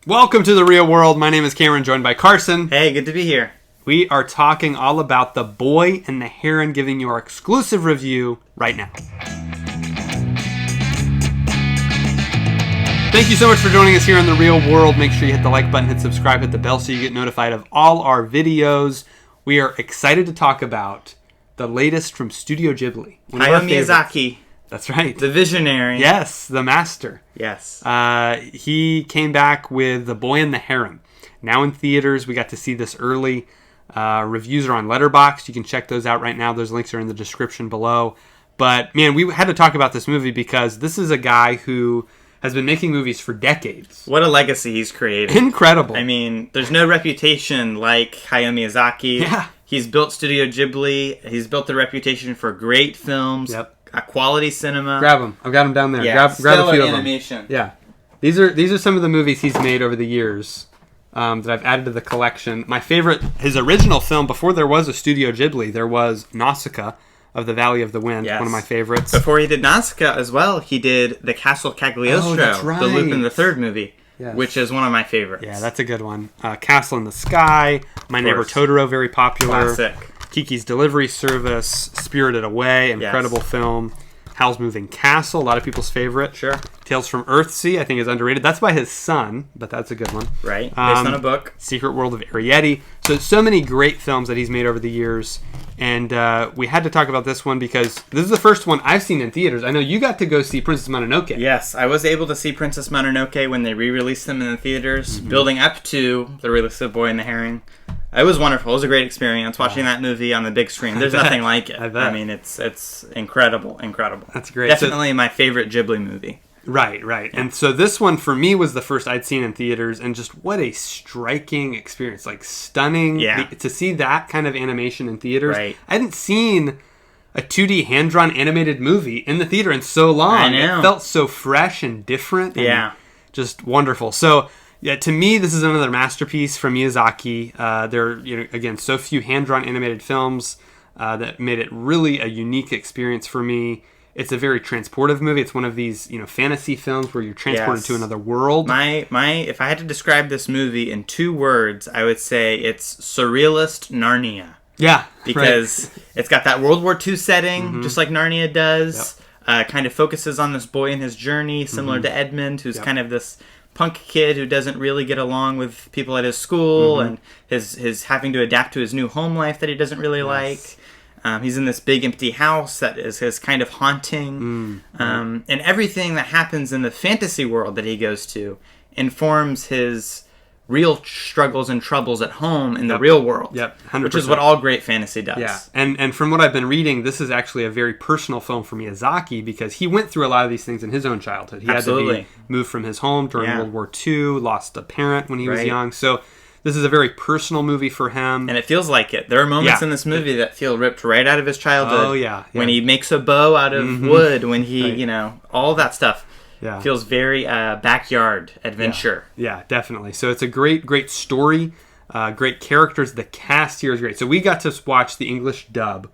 Welcome to the real world. My name is Cameron, joined by Carson. Hey, good to be here. We are talking all about The Boy and the Heron, giving you our exclusive review right now. Thank you so much for joining us here in the real world. Make sure you hit the like button, hit subscribe, hit the bell so you get notified of all our videos. We are excited to talk about the latest from Studio Ghibli. Hayao Miyazaki. That's right. The visionary. Yes, the master. Yes. He came back with The Boy and the Heron. Now in theaters. We got to see this early. Reviews are on Letterboxd. You can check those out right now. Those links are in the description below. But, man, we had to talk about this movie because this is a guy who has been making movies for decades. What a legacy he's created. Incredible. I mean, there's no reputation like Hayao Miyazaki. Yeah. He's built Studio Ghibli. He's built the reputation for great films. Yep. A quality cinema. Grab them. I've got them down there. Yeah, grab a few animation. of them. Yeah. These are some of the movies he's made over the years that I've added to the collection. My favorite, his original film, before there was a Studio Ghibli, there was Nausicaa of the Valley of the Wind, Yes. one of my favorites. Before he did Nausicaa as well, he did The Castle Cagliostro, that's right. the Lupin the Third movie, Yes. which is one of my favorites. Yeah, that's a good one. Castle in the Sky, My Neighbor Totoro, very popular. Classic. Kiki's Delivery Service, Spirited Away, incredible film. Howl's Moving Castle, a lot of people's favorite. Sure. Tales from Earthsea, I think, is underrated. That's by his son, but that's a good one. Right, based on a book. Secret World of Arrietty. So many great films that he's made over the years. And we had to talk about this one because this is the first one I've seen in theaters. I know you got to go see Princess Mononoke. Yes, I was able to see Princess Mononoke when they re-released them in the theaters, building up to the release of Boy and the Heron. It was wonderful. It was a great experience watching that movie on the big screen. There's nothing like it. I mean, it's incredible. That's great. Definitely my favorite Ghibli movie. Right. Yeah. And so this one, for me, was the first I'd seen in theaters, and just what a striking experience. Like, stunning. Yeah. To see that kind of animation in theaters. Right. I hadn't seen a 2D hand-drawn animated movie in the theater in so long. I know. It felt so fresh and different. And Yeah. just wonderful. So, yeah, to me, this is another masterpiece from Miyazaki. There are, again, so few hand-drawn animated films that made it really a unique experience for me. It's a very transportive movie. It's one of these, fantasy films where you're transported to another world. If I had to describe this movie in 2 words, I would say it's surrealist Narnia. Yeah, because it's got that World War II setting, just like Narnia does. Yep. Kind of focuses on this boy and his journey, similar to Edmund, who's kind of this punk kid who doesn't really get along with people at his school, and his having to adapt to his new home life that he doesn't really like. He's in this big empty house that is kind of haunting. And everything that happens in the fantasy world that he goes to informs his real struggles and troubles at home in the real world. Yep, 100%. Which is what all great fantasy does. Yeah, and from what I've been reading, this is actually a very personal film for Miyazaki because he went through a lot of these things in his own childhood. He had to be moved from his home during World War II, lost a parent when he was young. So this is a very personal movie for him. And it feels like it. There are moments in this movie that feel ripped right out of his childhood. Oh, yeah. When he makes a bow out of wood, when he, all that stuff. Yeah. Feels very backyard adventure. Yeah, definitely. So it's a great story, great characters. The cast here is great. So we got to watch the English dub,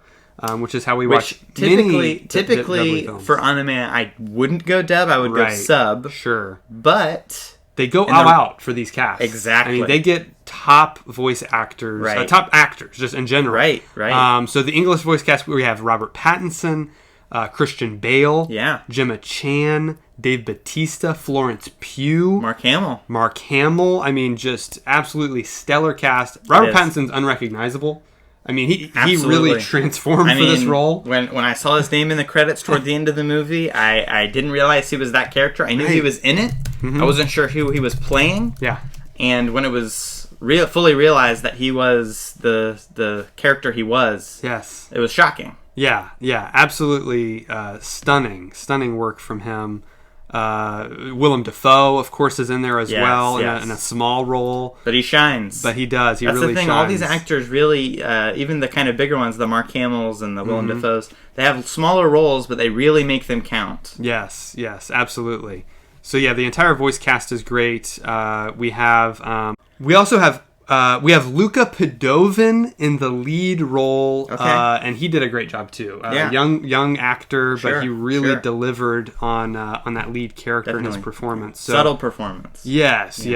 which is how we watch typically for anime, I wouldn't go dub. I would go sub. Sure. But they go all out for these casts. Exactly. I mean, they get top voice actors, top actors just in general. Right. So the English voice cast, we have Robert Pattinson, Christian Bale, Gemma Chan, Dave Bautista, Florence Pugh, Mark Hamill. I mean, just absolutely stellar cast. Robert Pattinson's unrecognizable. I mean, he really transformed for this role. When I saw his name in the credits toward the end of the movie, I didn't realize he was that character. I knew he was in it. I wasn't sure who he was playing. Yeah. And when it was fully realized that he was the character he was, it was shocking. Yeah, absolutely stunning work from him. Willem Dafoe, of course, is in there as well in a small role. But he shines. But he does. That's really the thing. Shines. All these actors really, even the kind of bigger ones, the Mark Hamills and the Willem Dafoes, they have smaller roles, but they really make them count. Yes, absolutely. So yeah, the entire voice cast is great. We also have We have Luca Padovin in the lead role, Okay. and he did a great job too. Young actor, but he really delivered on that lead character in his performance. So, subtle performance. Yes,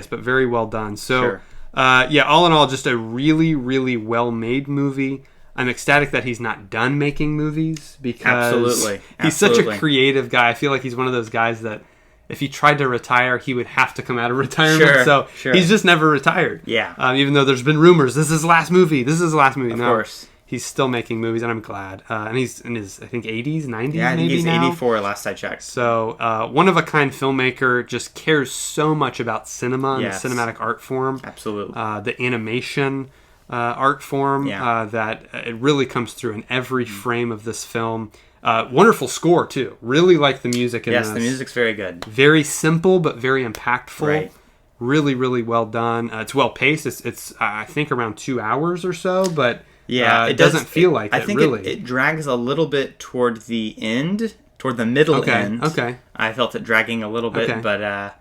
but very well done. So, all in all, just a really, really well-made movie. I'm ecstatic that he's not done making movies because he's such a creative guy. I feel like he's one of those guys that if he tried to retire, he would have to come out of retirement. He's just never retired. Yeah. Even though there's been rumors, this is his last movie. Of course. He's still making movies, and I'm glad. And he's in his, I think, 80s, 90s Yeah, I think he's now. 84 last I checked. So, one-of-a-kind filmmaker, just cares so much about cinema and the cinematic art form. Absolutely. The animation art form that it really comes through in every frame of this film. Wonderful score too. Really like the music in this. Yes, the music's very good. Very simple but very impactful. Right. Really, really well done. It's well paced. It's I think around 2 hours or so, but it doesn't feel like it. I think it drags a little bit toward the end, toward the middle end. Okay. I felt it dragging a little bit, but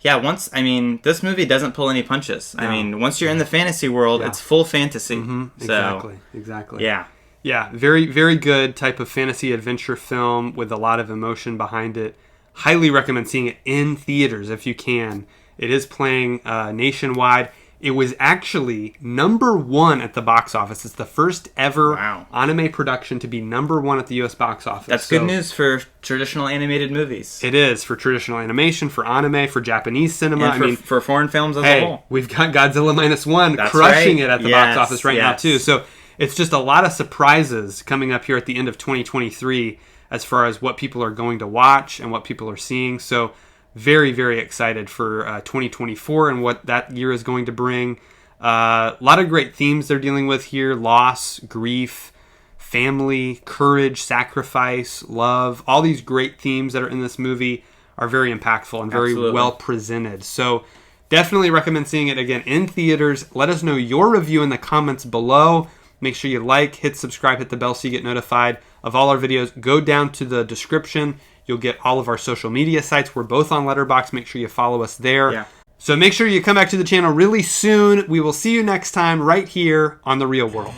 this movie doesn't pull any punches. No. I mean, once you're in the fantasy world, it's full fantasy. Mm-hmm. So, exactly. Yeah. Yeah, very, very good type of fantasy adventure film with a lot of emotion behind it. Highly recommend seeing it in theaters if you can. It is playing nationwide. It was actually #1 at the box office. It's the first ever anime production to be #1 at the U.S. box office. That's good news for traditional animated movies. It is for traditional animation, for anime, for Japanese cinema. And for foreign films as a whole. We've got Godzilla -1 crushing it at the box office now too. So it's just a lot of surprises coming up here at the end of 2023 as far as what people are going to watch and what people are seeing. So very, very excited for 2024 and what that year is going to bring. A lot of great themes they're dealing with here. Loss, grief, family, courage, sacrifice, love. All these great themes that are in this movie are very impactful and very well presented. So definitely recommend seeing it again in theaters. Let us know your review in the comments below. Make sure you like, hit subscribe, hit the bell so you get notified of all our videos. Go down to the description. You'll get all of our social media sites. We're both on Letterboxd. Make sure you follow us there. Yeah. So make sure you come back to the channel really soon. We will see you next time right here on The Real World.